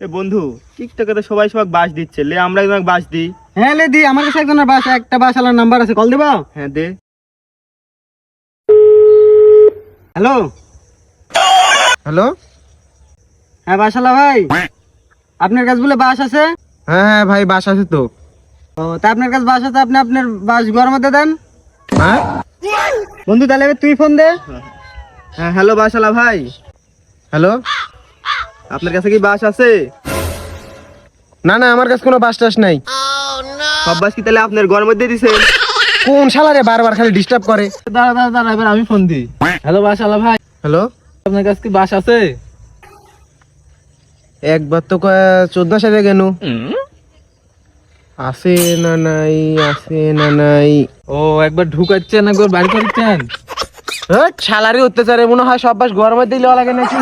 এ বন্ধু, টিকটকে তো সবাই সবাই বাস দিচ্ছে, লে আমরা তোমাকে বাস দিই। হ্যাঁ লে দি, আমার কাছে একজনের বাস, একটা বাস আলার নাম্বার আছে, কল দিবা? হ্যাঁ দে। Hello hello. হ্যাঁ বাসালা ভাই, আপনার কাছে বলে বাস আছে? হ্যাঁ হ্যাঁ ভাই, বাস আছে তো। ও তা আপনার কাছে বাস আছে, আপনি আপনার বাস ঘরের মধ্যে দেন। হ্যাঁ বন্ধু তাহলে এবার তুই ফোন দে। হ্যাঁ হ্যালো বাসালা ভাই, হ্যালো। আপনার কাছে কি বাস আছে? না না, আমার কাছে কোনো বাস টাস নাই। সব বাস কি তাহলে আপনার ঘরের মধ্যে দিছে? কোন শালারে বারবার খালি ডিস্টার্ব করে। দাঁড়া দাঁড়া দাঁড়া, এবার আমি ফোন দিই। হ্যালো বাসালা ভাই, হ্যালো। আপনার কাছে কি বাস আছে? একবার তো 14 সালে কেন আছে না নাই, আছে না নাই। ও একবার ঢুকাচ্ছেন, একবার বাড়ি করছেন। শালারে অত্যাচারে মনে হয় সব বাস গরমে দিলে লাগে নাকি।